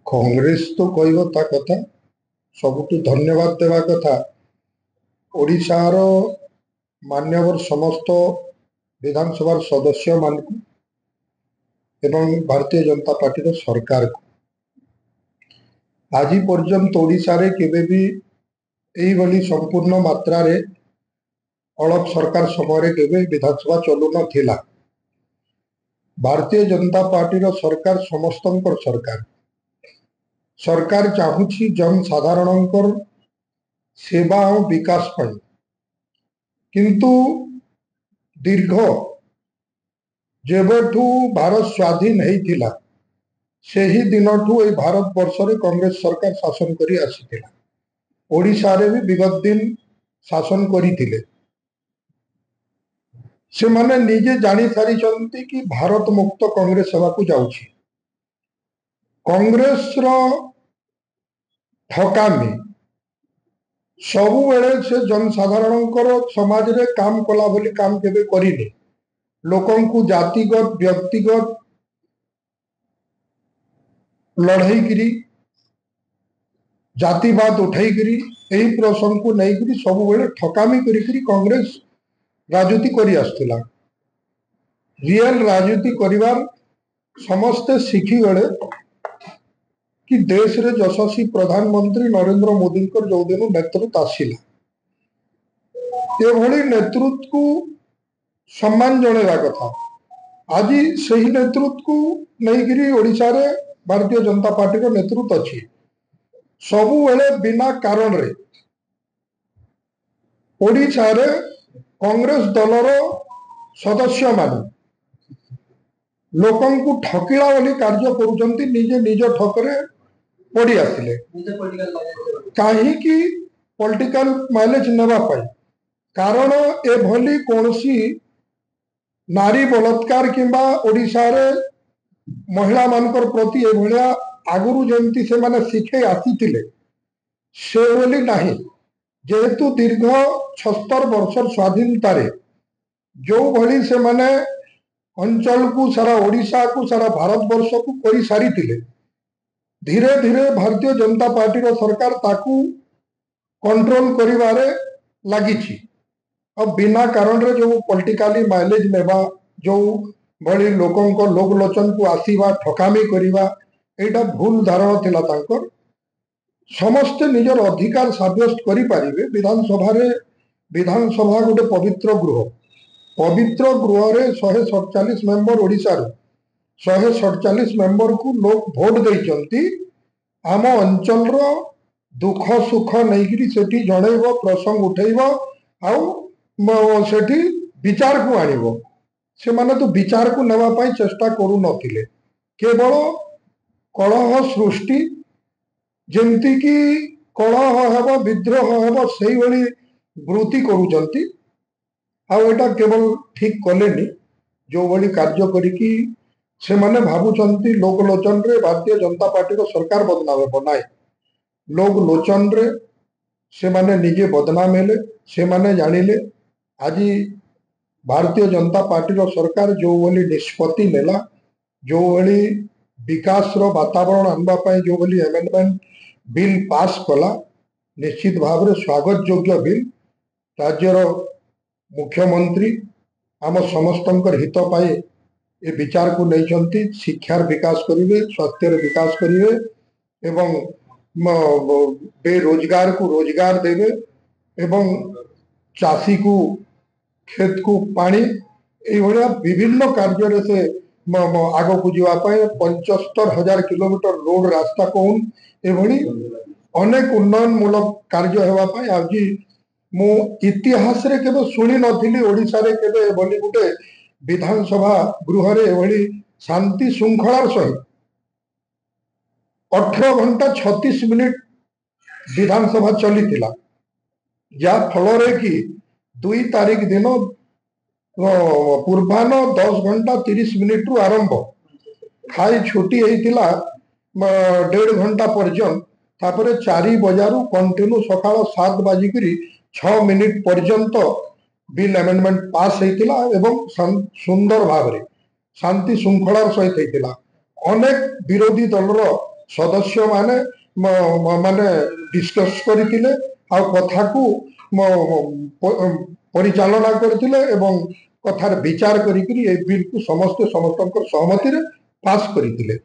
कांग्रेस तो कहब ता कथा सबुठु धन्यवाद देवा कथा ओडिशार मान्यवर समस्त विधानसभा सदस्य मान एवं भारतीय जनता पार्टी सरकार को आज पर्यंत ओडिशा रे केबे भी एई भली संपूर्ण मात्रा रे अलग सरकार समय केबे विधानसभा चलु नथिला। भारतीय जनता पार्टी सरकार समस्तंकर सरकार सरकार चाहूची जनसाधारणंकर सेवा और विकास पर किंतु दीर्घ जेबठू भारत स्वाधीन होता से ही दिन ठू भारत वर्ष रे कांग्रेस सरकार शासन करी आसीथिला। ओडिशा रे भी विगत दिन शासन करिथिले। से माने निजे जानी सारी चंती कि भारत मुक्त कांग्रेस सभा को जाउछि। कांग्रेस रो ठकामी सबु बेले से जनसाधारणंकर समाज रे काम कला बोली काम केबे करिने। लोकन को जातिगत व्यक्तिगत लड़ाई करी जातिवाद उठाई करी यही प्रसंग को नहीं करी सबु बेले ठकामी करी कांग्रेस राजनीति करी आसुला। रियल राजनीति करिवार समस्ते शिखी गले कि देश रे यशस्वी प्रधानमंत्री नरेंद्र मोदी जो दिन नेतृत्व आसिला ये नेतृत्व को सम्मान जणेवा कथा। आज से ही नेतृत्व को नहीं करी ओडिशा रे भारतीय जनता पार्टी रो नेतृत्व अच्छी सबु बेले बिना कारण रे ओडिशा रे कांग्रेस दलर सदस्य मान लोकन को ठकिला वाली कार्य करुचंती निजे निज ठकरे पड़ी आसिले कहीं कि पॉलिटिकल माइलेज नेबा पाई। कारण ए भली कोनसी नारी बलात्कार किंबा ओडिशा रे महिला मानकर प्रति ए भलिया आगुरु जंती से माने शिखे आसीथिले से बोली नहीं। जेहेतु दीर्घ 76 वर्ष स्वाधीनता रे जो भली से माने अंचल को सारा ओडिशा को सारा भारत वर्ष को करी सारी थिले धीरे धीरे भारतीय जनता पार्टी रो सरकार ताकू कंट्रोल करिवारे लागिछि। अब बिना कारण रे जो पॉलिटिकली माइलेज नेबा जो बड़ी लोकों को लोक लोचन को आसीबा ठकामी करिबा एटा भूल धारणा थिला तांकर। समस्त निजर अधिकार साब्यस्त करि पारिबे। विधानसभा गोटे पवित्र गृह रे 147 मेंबर ओडिशा रो 147 मेंबर को लोग भोट देइचंती आम अंचल रो दुख सुख नहीं सेठी जणैबो प्रसंग उठैबो आउ सेठी विचार को आनिबो। से माने तो विचार को नेबा पाई चेष्टा करू नथिले केवल कलह सृष्टि जेमती कि कलह हेबो विद्रोह हेबो सेही भली वृत्ति करूचंती। आउटा केवल ठीक कलेनी जो भली कार्य करिकी से माने भावुचंती लोक लोचन रे भारतीय जनता पार्टी रो सरकार बदनाम हेबो नाय। लोक लोचन रे से माने निजे बदनाम हेले से माने जानिले आज भारतीय जनता पार्टी रो सरकार जो भली निष्पत्ति नेला जो भली विकास रो वातावरण आनबा पाई जो भली अमेंडमेंट बिल पास कला निश्चित भाव रे स्वागत योग्य बिल। राज्यर मुख्यमंत्री आम समस्तंकर हित पाए ये विचार को नहीं शिक्षार विकास करेंगे स्वास्थ्य विकास करेंगे एवं बेरोजगार को रोजगार देवे एवं चाषी को खेत को पानी ये विभिन्न कार्य से आग को जावाई 75,000 किलोमीटर रोड रास्ता कौन ये अनेक उन्नयन मूलक कार्य होगापाई आज मु इतिहास रे केबे सुनी नथिली ओडिशा रे केबे बोली गुटे विधानसभा गृह रे एभली शांति श्रृंखलार सहित 18 घंटा 36 मिनिट विधानसभा चली जा फल रे कि 2 तारीख दिन पूर्वान 10 घंटा 30 मिनिट रु आरंभ खाई छुट्टी होइतिला 1.5 घंटा पर्यंत तापरे 4 बजारू कंटिन्यू सकाळ 7 बाजिकरी 6 मिनिट पर्यंत बिल अमेंडमेंट पास होइतिला एवं सुंदर भाव रे शांति श्रृंखलार सहित होइतिला। अनेक विरोधी दलर ସଦସ୍ୟ ମାନେ ମାନେ ଡିସ୍କସ୍ କରିଥିଲେ ଆଉ କଥାକୁ ପରିଚାଳନା କରିଥିଲେ ଏବଂ କଥାର ବିଚାର କରିକିରି ଏ ବିଲକୁ ସମସ୍ତେ ସମସ୍ତଙ୍କର ସହମତିରେ ପାସ୍ କରିଥିଲେ।